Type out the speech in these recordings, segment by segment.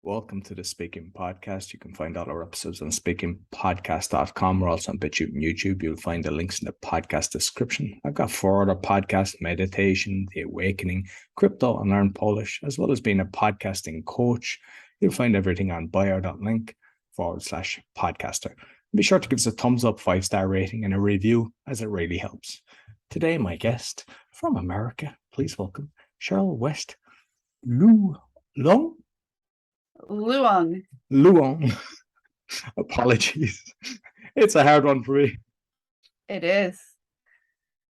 Welcome to the Speaking Podcast. You can find all our episodes on speakingpodcast.com. We're also on BitChute and YouTube. You'll find the links in the podcast description. I've got 4 other podcasts: meditation, The Awakening, crypto, and learn Polish, as well as being a podcasting coach. You'll find everything on bio.link/podcaster. Be sure to give us a thumbs up, 5-star rating, and a review, as it really helps. Today, my guest from America, please welcome Sharyl West Loeung. Loeung. Apologies. It's a hard one for me. It is.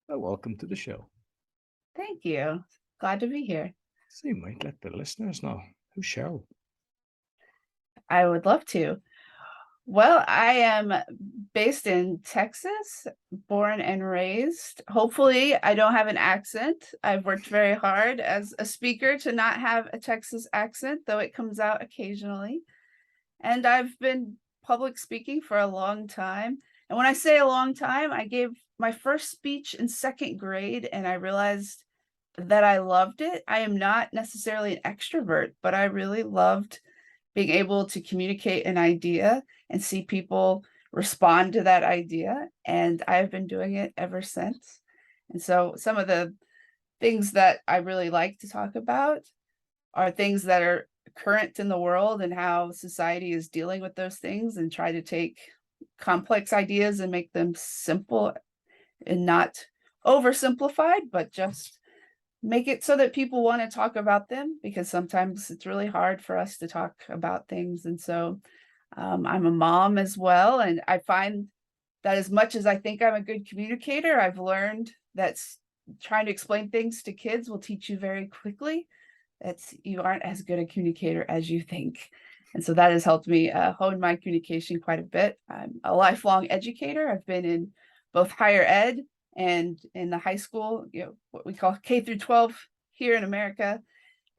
Welcome to the show. Thank you. Glad to be here. So you might let the listeners know who's Sharyl. I would love to. Well, I am based in Texas, born and raised. Hopefully, I don't have an accent. I've worked very hard as a speaker to not have a Texas accent, though it comes out occasionally. And I've been public speaking for a long time. And when I say a long time, I gave my first speech in 2nd grade, and I realized that I loved it. I am not necessarily an extrovert, but I really loved being able to communicate an idea and see people respond to that idea. And I've been doing it ever since. And so some of the things that I really like to talk about are things that are current in the world and how society is dealing with those things, and try to take complex ideas and make them simple and not oversimplified, but just make it so that people want to talk about them, because sometimes it's really hard for us to talk about things. And so I'm a mom as well, and I find that as much as I think I'm a good communicator, I've learned that trying to explain things to kids will teach you very quickly that you aren't as good a communicator as you think. And so that has helped me hone my communication quite a bit. I'm a lifelong educator. I've been in both higher ed and in the high school, what we call K through 12 here in America.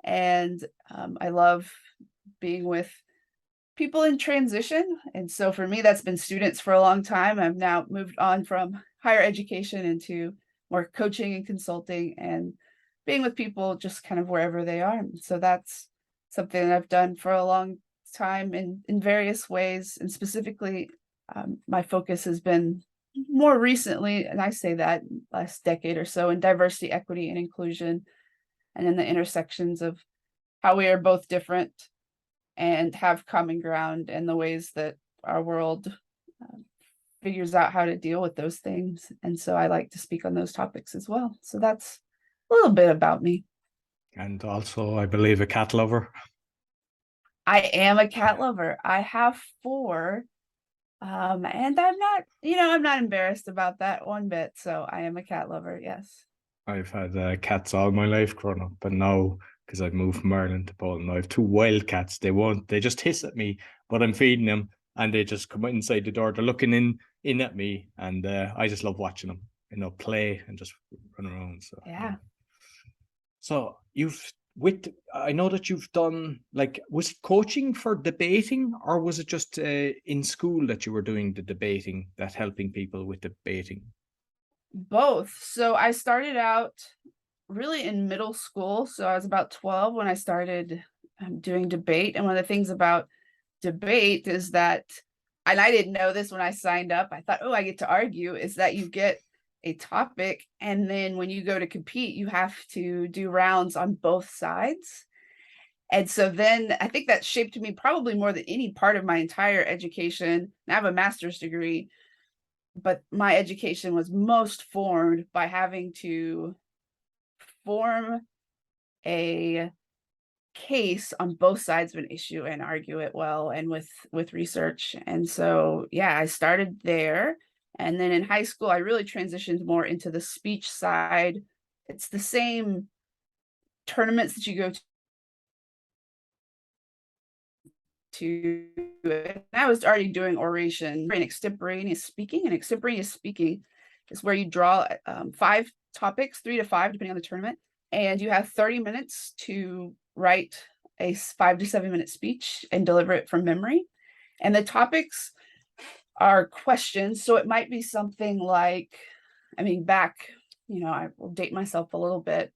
And I love being with people in transition. And so for me, that's been students for a long time. I've now moved on from higher education into more coaching and consulting and being with people just kind of wherever they are. So that's something that I've done for a long time in various ways. And specifically, my focus has been more recently, and I say that last decade or so, in diversity, equity, and inclusion, and in the intersections of how we are both different and have common ground, and the ways that our world figures out how to deal with those things. And so I like to speak on those topics as well. So that's a little bit about me. And also, I believe, a cat lover. I am a cat lover. I have 4. And I'm not embarrassed about that one bit. So I am a cat lover. Yes. I've had cats all my life growing up, but now, because I've moved from Ireland to Poland, I have 2 wild cats. They just hiss at me, but I'm feeding them, and they just come inside the door. They're looking in at me, and I just love watching them, play and just run around. So yeah. So I know that you've done, was it coaching for debating, or was it just in school that you were doing the debating, that helping people with debating? Both. So I started out really in middle school. So I was about 12 when I started doing debate. And one of the things about debate is that, and I didn't know this when I signed up, I thought, oh, I get to argue, is that you get a topic, and then when you go to compete, you have to do rounds on both sides. And so then I think that shaped me probably more than any part of my entire education. I have a master's degree, but my education was most formed by having to form a case on both sides of an issue and argue it well and with research. And so I started there. And then in high school, I really transitioned more into the speech side. It's the same tournaments that you go to. And I was already doing oration and extemporaneous speaking. And extemporaneous speaking is where you draw 5 topics, 3 to 5, depending on the tournament. And you have 30 minutes to write a 5 to 7 minute speech and deliver it from memory. And the topics are questions. So it might be something like, back, I will date myself a little bit,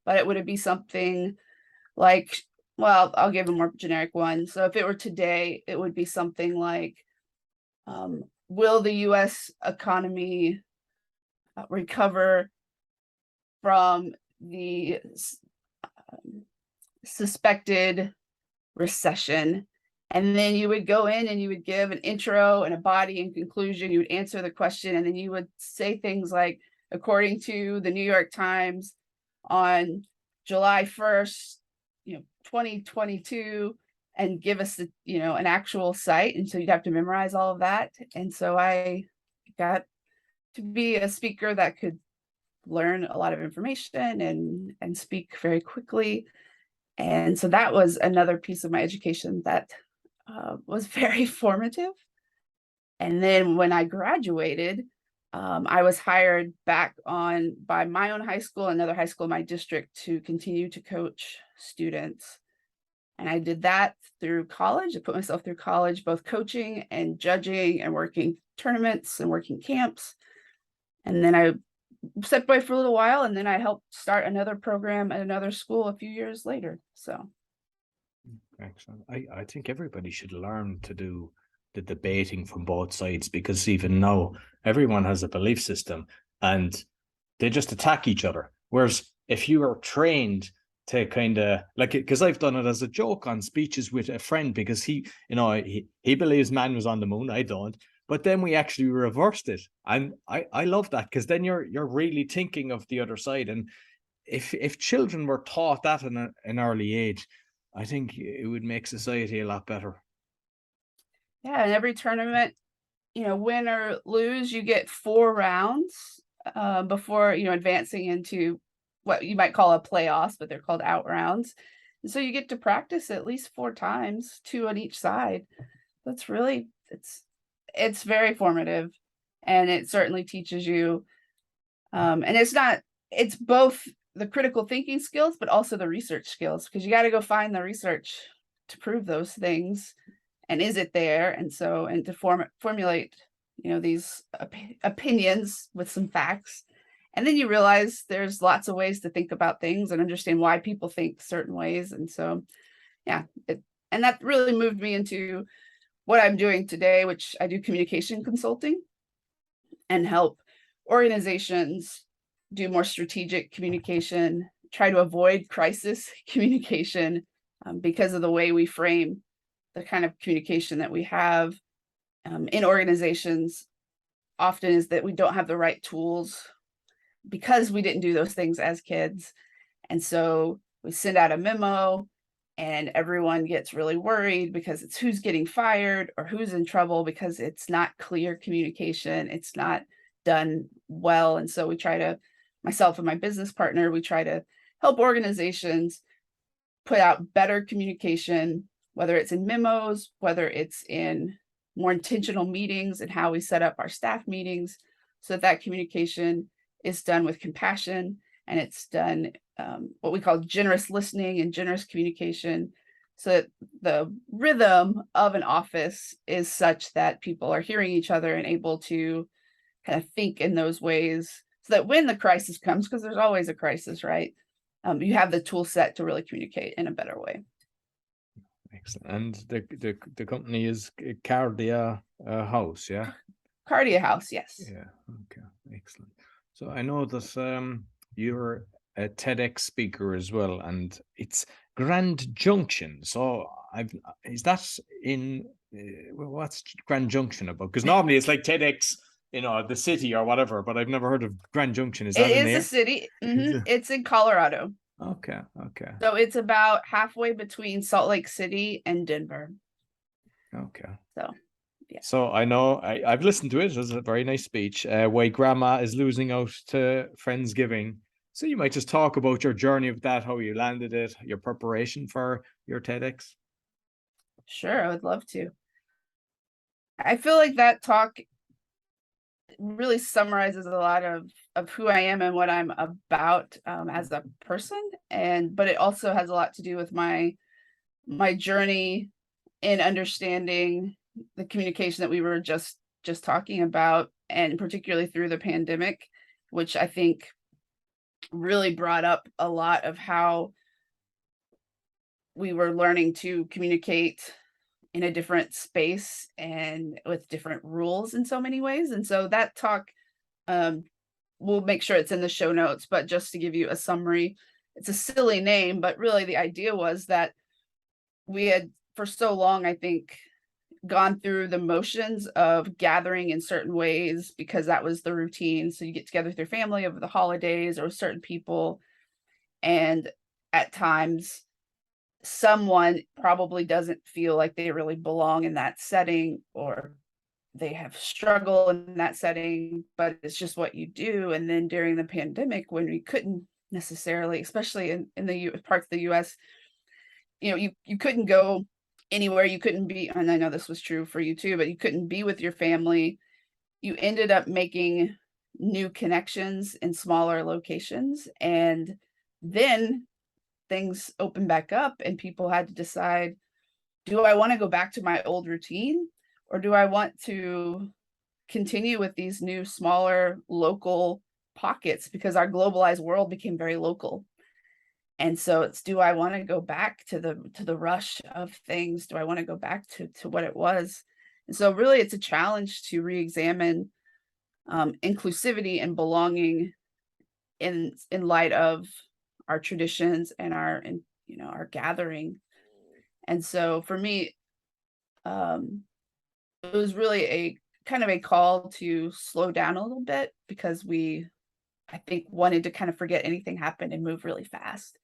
but it would be something like, well, I'll give a more generic one. So if it were today, it would be something like, will the US economy recover from the suspected recession? And then you would go in and you would give an intro and a body and conclusion. You would answer the question, and then you would say things like, according to the New York Times on July 1st, 2022, and give us an actual site. And so you'd have to memorize all of that. And so I got to be a speaker that could learn a lot of information and speak very quickly. And so that was another piece of my education that was very formative. And then when I graduated, I was hired back on by my own high school, another high school in my district, to continue to coach students. And I did that through college. I put myself through college, both coaching and judging and working tournaments and working camps. And then I stepped away for a little while, and then I helped start another program at another school a few years later. So excellent. I think everybody should learn to do the debating from both sides, because even now everyone has a belief system and they just attack each other. Whereas if you are trained to kind of like, because I've done it as a joke on speeches with a friend, because he believes man was on the moon. I don't. But then we actually reversed it. And I love that, because then you're really thinking of the other side. And if children were taught that in an early age, I think it would make society a lot better. yeah, and every tournament, win or lose, you get 4 rounds before advancing into what you might call a playoffs, but they're called out rounds. And so you get to practice at least 4 times, 2 on each side. That's really it's very formative, and it certainly teaches you. And it's both the critical thinking skills, but also the research skills, because you got to go find the research to prove those things. And is it there? And to formulate, these opinions with some facts. And then you realize there's lots of ways to think about things and understand why people think certain ways. And so, yeah, and that really moved me into what I'm doing today, which I do communication consulting and help organizations do more strategic communication, try to avoid crisis communication, because of the way we frame the kind of communication that we have in organizations often is that we don't have the right tools because we didn't do those things as kids. And so we send out a memo and everyone gets really worried because it's who's getting fired or who's in trouble because it's not clear communication. It's not done well. And so myself and my business partner, we try to help organizations put out better communication, whether it's in memos, whether it's in more intentional meetings and how we set up our staff meetings, so that communication is done with compassion and it's done what we call generous listening and generous communication, so that the rhythm of an office is such that people are hearing each other and able to kind of think in those ways, so that when the crisis comes, because there's always a crisis, right? You have the tool set to really communicate in a better way. Excellent. And the company is Kardia House, yeah? Kardia House, yes. Yeah. Okay. Excellent. So I know that you're a TEDx speaker as well, and it's Grand Junction. So is that in what's Grand Junction about? Because normally it's like TEDx, the city or whatever, but I've never heard of Grand Junction. Is that It in is there? a city. Mm-hmm. It's in Colorado. Okay. So it's about halfway between Salt Lake City and Denver. Okay. So, yeah. So I know I've listened to it. It was a very nice speech. Why grandma is losing out to Friendsgiving. So you might just talk about your journey of that, how you landed it, your preparation for your TEDx. Sure, I would love to. I feel like that talk really summarizes a lot of who I am and what I'm about as a person, but it also has a lot to do with my journey in understanding the communication that we were just talking about, and particularly through the pandemic, which I think really brought up a lot of how we were learning to communicate in a different space and with different rules in so many ways. And so that talk, we'll make sure it's in the show notes, but just to give you a summary, it's a silly name, but really the idea was that we had for so long, I think, gone through the motions of gathering in certain ways because that was the routine. So you get together with your family over the holidays or with certain people. And at times, someone probably doesn't feel like they really belong in that setting, or they have struggle in that setting, but it's just what you do. And then during the pandemic, when we couldn't necessarily, especially in the parts of the US, you couldn't go anywhere, you couldn't be, and I know this was true for you too, but you couldn't be with your family. You ended up making new connections in smaller locations. And then things opened back up and people had to decide, do I want to go back to my old routine, or do I want to continue with these new smaller local pockets, because our globalized world became very local. And so it's, do I want to go back to the rush of things? Do I want to go back to what it was? And so really it's a challenge to re-examine inclusivity and belonging in light of our traditions and our gathering. And so for me, it was really a kind of a call to slow down a little bit, because I think, wanted to kind of forget anything happened and move really fast.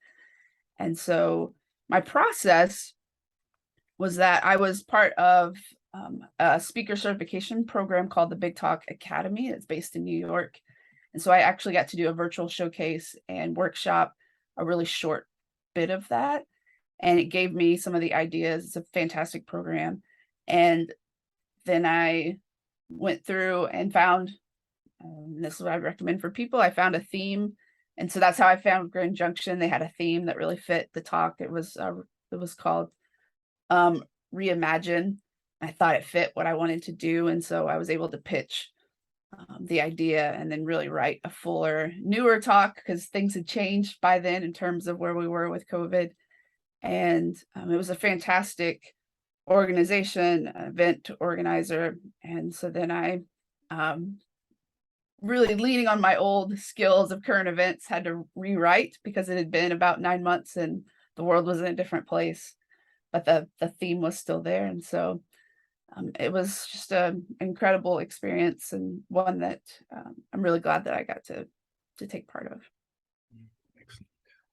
And so my process was that I was part of a speaker certification program called the Big Talk Academy. It's based in New York. And so I actually got to do a virtual showcase and workshop a really short bit of that. And it gave me some of the ideas. It's a fantastic program. And then I went through and found, this is what I recommend for people, I found a theme. And so that's how I found Grand Junction. They had a theme that really fit the talk. It was called Reimagine. I thought it fit what I wanted to do. And so I was able to pitch the idea and then really write a fuller, newer talk, because things had changed by then in terms of where we were with COVID. And it was a fantastic organization, event organizer. And so then I really leaning on my old skills of current events, had to rewrite, because it had been about 9 months and the world was in a different place, but the theme was still there. And so it was just an incredible experience, and one that I'm really glad that I got to take part of. Excellent.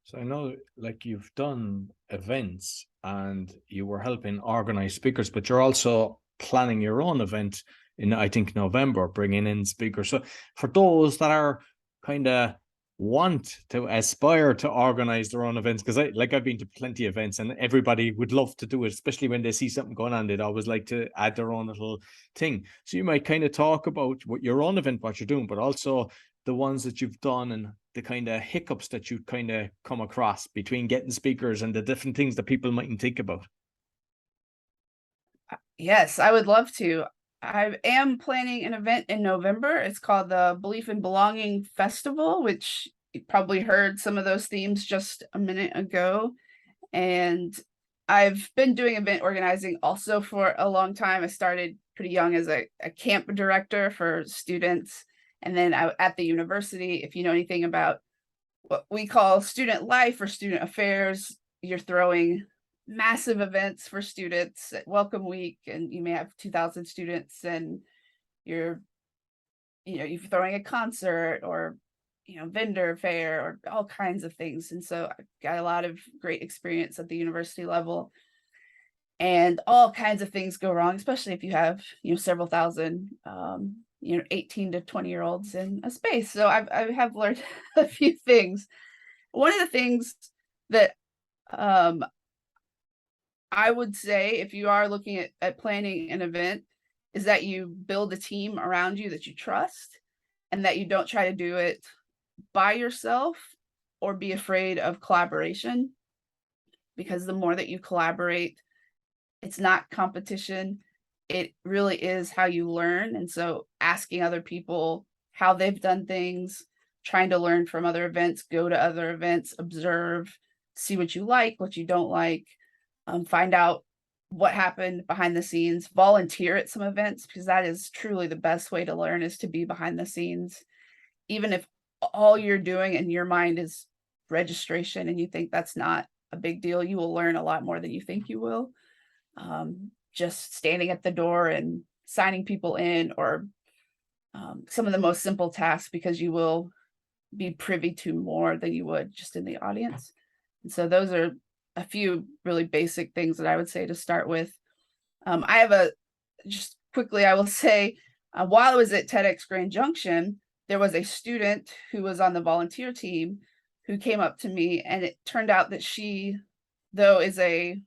So I know, like, you've done events and you were helping organize speakers, but you're also planning your own event in, I think, November, bringing in speakers. So for those that are kind of want to aspire to organize their own events, because I've been to plenty of events and everybody would love to do it, especially when they see something going on, they'd always like to add their own little thing. So you might kind of talk about what your own event, what you're doing, but also the ones that you've done and the kind of hiccups that you kind of come across between getting speakers and the different things that people mightn't think about. Yes, I would love to. I am planning an event in November. It's called the Belief in Belonging Festival, which you probably heard some of those themes just a minute ago. And I've been doing event organizing also for a long time. I started pretty young as a camp director for students. And then at the university, if you know anything about what we call student life or student affairs, you're throwing massive events for students at Welcome Week, and you may have 2,000 students, and you're throwing a concert or vendor fair or all kinds of things. And so I got a lot of great experience at the university level, and all kinds of things go wrong, especially if you have several thousand 18 to 20-year-olds in a space. So I have learned a few things. One of the things that I would say, if you are looking at planning an event, is that you build a team around you that you trust, and that you don't try to do it by yourself or be afraid of collaboration. Because the more that you collaborate, it's not competition. It really is how you learn. And so asking other people how they've done things, trying to learn from other events, go to other events, observe, see what you like, what you don't like. find out what happened behind the scenes, volunteer at some events, because that is truly the best way to learn, is to be behind the scenes. Even if all you're doing in your mind is registration and you think that's not a big deal, you will learn a lot more than you think you will. Just standing at the door and signing people in, or some of the most simple tasks, because you will be privy to more than you would just in the audience. And so those are a few really basic things that I would say to start with. I have just quickly, I will say, while I was at TEDx Grand Junction, there was a student who was on the volunteer team who came up to me, and it turned out that she, though is a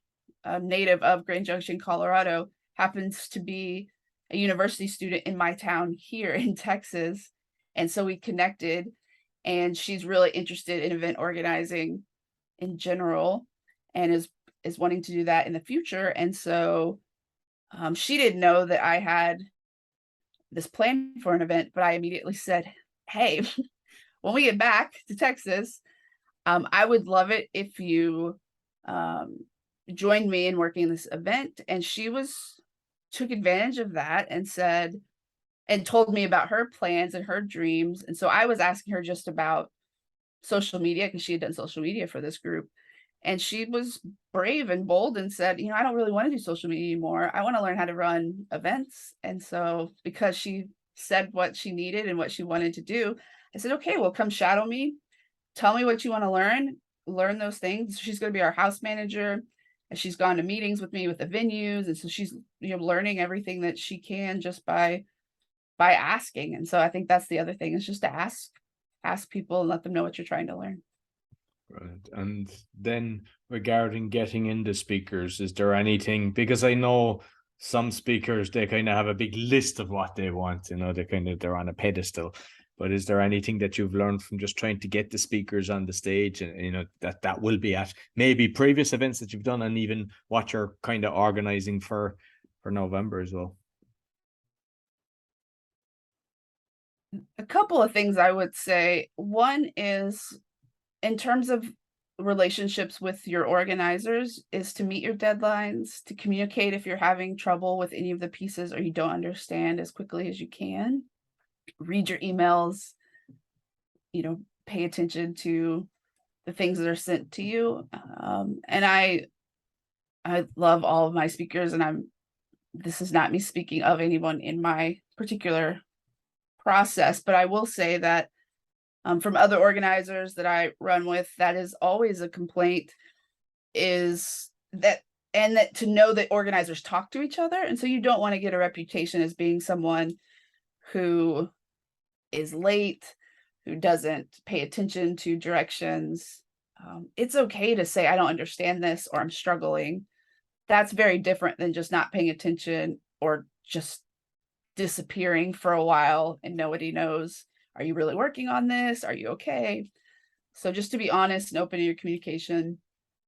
native of Grand Junction, Colorado, happens to be a university student in my town here in Texas. And so we connected, and she's really interested in event organizing in general, and is wanting to do that in the future. And so she didn't know that I had this plan for an event, but I immediately said, hey, when we get back to Texas, I would love it if you joined me in working this event. And she took advantage of that and said, and told me about her plans and her dreams. And so I was asking her just about social media, because she had done social media for this group. And she was brave and bold and said, I don't really want to do social media anymore. I want to learn how to run events. And so because she said what she needed and what she wanted to do, I said, okay, well, come shadow me. Tell me what you want to learn those things. She's going to be our house manager. And she's gone to meetings with me with the venues. And so she's, learning everything that she can just by asking. And so I think that's the other thing, is just to ask people and let them know what you're trying to learn. Right. And then regarding getting into speakers, is there anything, because I know some speakers, they kind of have a big list of what they want, they're on a pedestal, but is there anything that you've learned from just trying to get the speakers on the stage, and that will be at maybe previous events that you've done, and even what you're kind of organizing for November as well? A couple of things I would say. One is, in terms of relationships with your organizers, is to meet your deadlines, to communicate if you're having trouble with any of the pieces or you don't understand as quickly as you can. Read your emails, pay attention to the things that are sent to you. And I love all of my speakers, and this is not me speaking of anyone in my particular process, but I will say that from other organizers that I run with, that is always a complaint, is that to know that organizers talk to each other. And so you don't want to get a reputation as being someone who is late, who doesn't pay attention to directions. It's okay to say, I don't understand this, or I'm struggling. That's very different than just not paying attention, or just disappearing for a while and nobody knows, are you really working on this? Are you okay? So just to be honest and open in your communication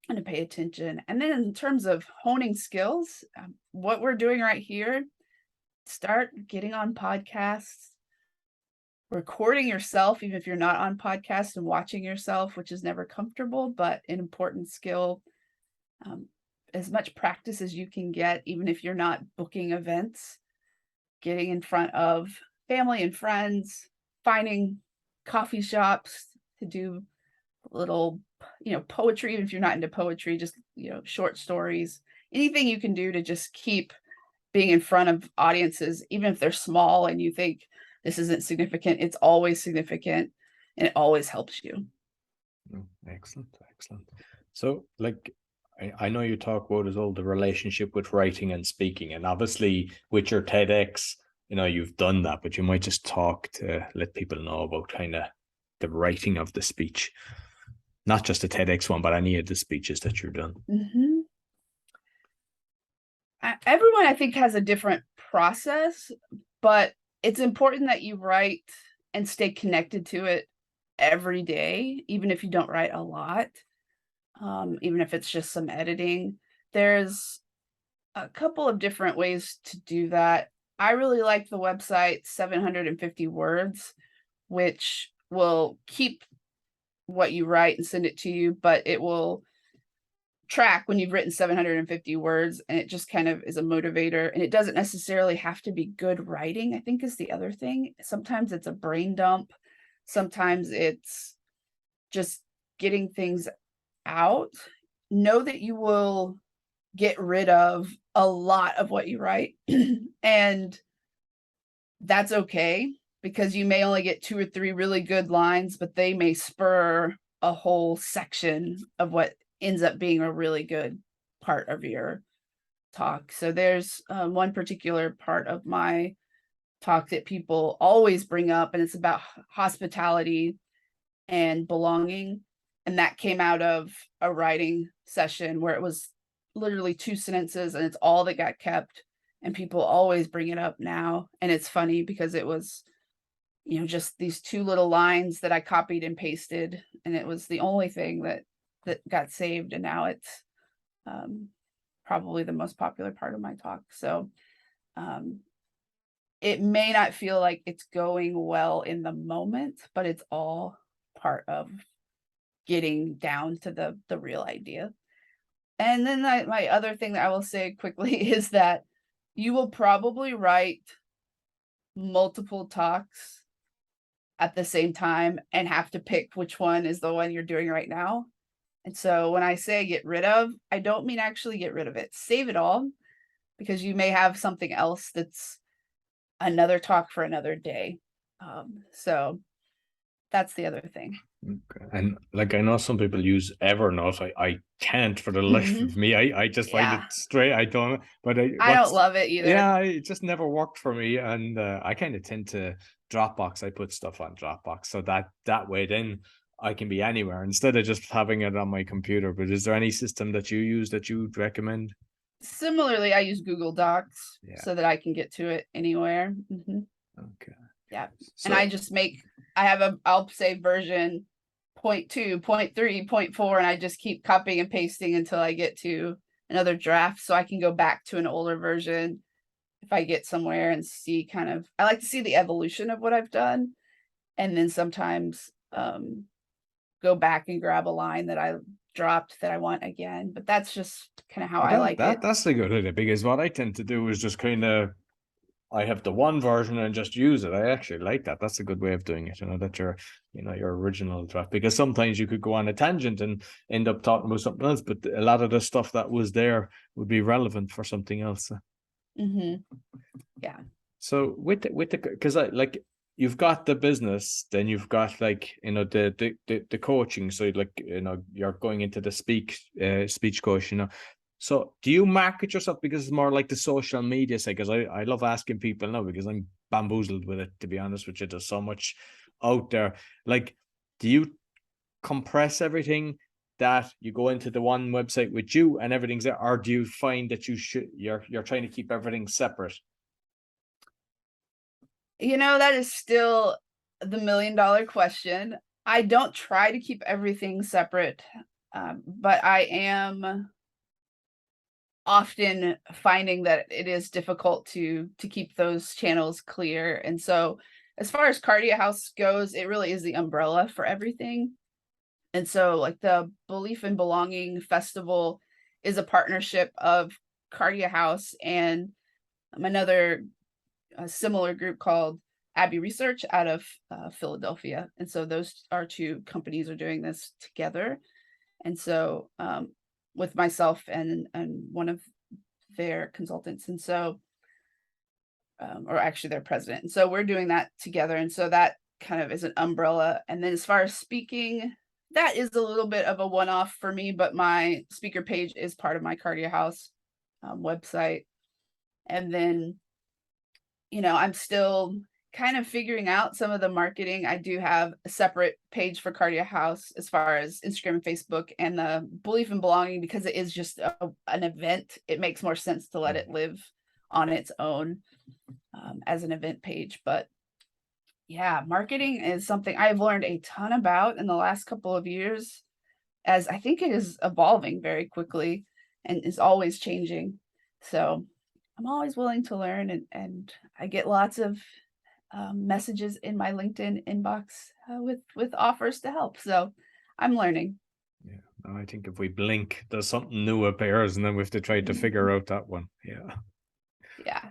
and to pay attention. And then in terms of honing skills, what we're doing right here, start getting on podcasts, recording yourself, even if you're not on podcast, and watching yourself, which is never comfortable, but an important skill. As much practice as you can get, even if you're not booking events, getting in front of family and friends, finding coffee shops to do little, poetry, even if you're not into poetry, just, short stories, anything you can do to just keep being in front of audiences, even if they're small and you think this isn't significant, it's always significant, and it always helps you. Excellent. So, I know you talk about as well the relationship with writing and speaking, and obviously with your TEDx, you've done that, but you might just talk to let people know about kind of the writing of the speech, not just the TEDx one, but any of the speeches that you've done. Mm-hmm. Everyone, I think, has a different process, but it's important that you write and stay connected to it every day, even if you don't write a lot. Even if it's just some editing. There's a couple of different ways to do that. I really like the website 750 Words, which will keep what you write and send it to you, but it will track when you've written 750 words, and it just kind of is a motivator. And it doesn't necessarily have to be good writing, I think, is the other thing. Sometimes it's a brain dump. Sometimes it's just getting things out. Know that you will get rid of a lot of what you write, and that's okay, because you may only get 2 or 3 really good lines, but they may spur a whole section of what ends up being a really good part of your talk. So there's one particular part of my talk that people always bring up, and it's about hospitality and belonging. And that came out of a writing session where it was literally 2 sentences, and it's all that got kept. And people always bring it up now. And it's funny because it was, just these 2 little lines that I copied and pasted, and it was the only thing that got saved. And now it's probably the most popular part of my talk. So it may not feel like it's going well in the moment, but it's all part of getting down to the real idea. And then my other thing that I will say quickly is that you will probably write multiple talks at the same time and have to pick which one is the one you're doing right now. And so when I say get rid of, I don't mean actually get rid of it. Save it all, because you may have something else that's another talk for another day. So that's the other thing. Okay. And like, I know some people use Evernote. I can't for the life of me. I just find it Yeah. straight. I don't, but I don't love it either. Yeah, it just never worked for me. And I kind of tend to Dropbox. I put stuff on Dropbox, so that way then I can be anywhere instead of just having it on my computer. But is there any system that you use that you'd recommend? Similarly, I use Google Docs Yeah. so that I can get to it anywhere. Okay. Yeah. So, And I'll say version 0.2, 0.3, 0.4, and I just keep copying and pasting until I get to another draft, so I can go back to an older version if I get somewhere and see I like to see the evolution of what I've done, and then sometimes go back and grab a line that I dropped that I want again. But that's just kind of how I like it. that's a good idea, because what I tend to do is just kind of, I have the one version and just use it. I actually like that. That's a good way of doing it. That your original draft, because sometimes you could go on a tangent and end up talking about something else, but a lot of the stuff that was there would be relevant for something else. Yeah. So with the because I like, you've got the business, then you've got like the coaching. So like you're going into the speech coach. So do you market yourself, because it's more like the social media side? Because I love asking people now, because I'm bamboozled with it, to be honest with you. There's so much out there. Like, do you compress everything that you go into the one website with you and everything's there, or do you find that you're trying to keep everything separate? That is still the $1 million question. I don't try to keep everything separate, but I am often finding that it is difficult to keep those channels clear. And so as far as Kardia House goes, it really is the umbrella for everything. And so like the Belief in Belonging Festival is a partnership of Kardia House and another similar group called Abbey Research out of Philadelphia. And so those are 2 companies are doing this together. And so with myself and one of their consultants. And so, or actually their president. And so we're doing that together. And so that kind of is an umbrella. And then as far as speaking, that is a little bit of a one-off for me, but my speaker page is part of my Kardia House website. And then, I'm still kind of figuring out some of the marketing. I do have a separate page for Kardia House as far as Instagram and Facebook, and the Belief in Belonging, because it is just an event. It makes more sense to let it live on its own as an event page. But yeah, marketing is something I've learned a ton about in the last couple of years, as I think it is evolving very quickly and is always changing. So I'm always willing to learn, and I get lots of messages in my LinkedIn inbox with offers to help. So I'm learning. Yeah, I think if we blink, there's something new appears, and then we have to try to figure out that one. Yeah. Yeah.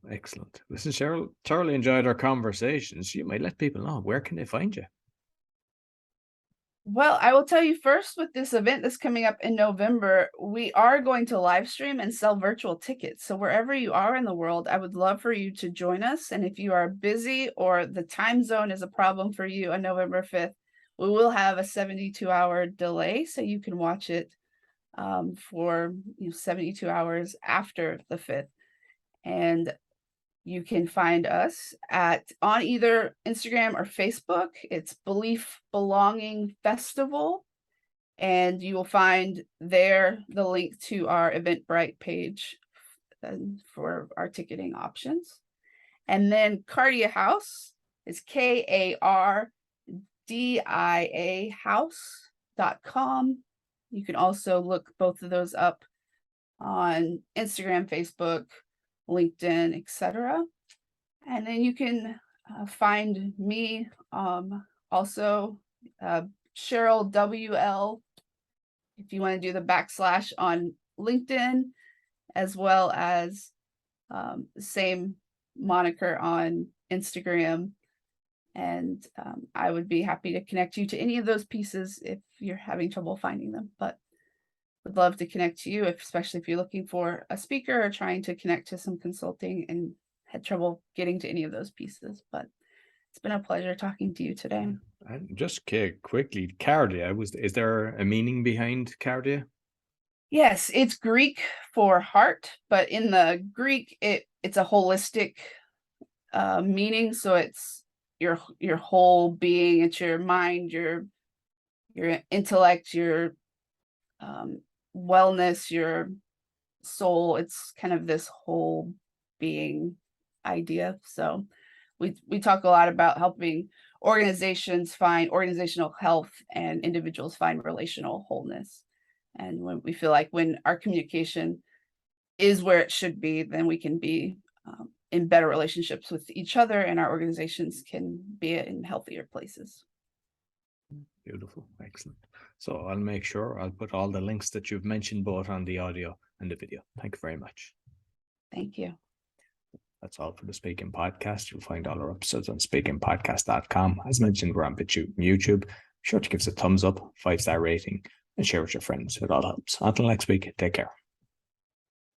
Excellent. Listen, Cheryl, thoroughly enjoyed our conversations. You might let people know, where can they find you? Well, I will tell you first, with this event that's coming up in November, we are going to live stream and sell virtual tickets. So wherever you are in the world, I would love for you to join us. And if you are busy or the time zone is a problem for you on November 5th, we will have a 72-hour delay, so you can watch it for 72 hours after the 5th. And you can find us on either Instagram or Facebook. It's Belief Belonging Festival. And you will find there the link to our Eventbrite page for our ticketing options. And then Kardia House is KARDIA house.com. You can also look both of those up on Instagram, Facebook, LinkedIn, etc. And then you can find me also, Sharyl WL, if you want to do the backslash on LinkedIn, as well as same moniker on Instagram. And I would be happy to connect you to any of those pieces if you're having trouble finding them. But would love to connect to you, especially if you're looking for a speaker or trying to connect to some consulting and had trouble getting to any of those pieces. But it's been a pleasure talking to you today. And just quickly, Kardia, is there a meaning behind Kardia? Yes, it's Greek for heart, but in the Greek, it's a holistic meaning. So it's your whole being. It's your mind, your intellect, your wellness, your soul. It's kind of this whole being idea. So we talk a lot about helping organizations find organizational health and individuals find relational wholeness. And when we feel like when our communication is where it should be, then we can be in better relationships with each other, and our organizations can be in healthier places. Beautiful. Excellent. So I'll make sure I'll put all the links that you've mentioned both on the audio and the video. Thank you very much. Thank you. That's all for the Speaking Podcast. You'll find all our episodes on speakingpodcast.com. As mentioned, we're on BitChute and YouTube. Be sure to give us a thumbs up, 5-star rating, and share with your friends. It all helps. Until next week, take care.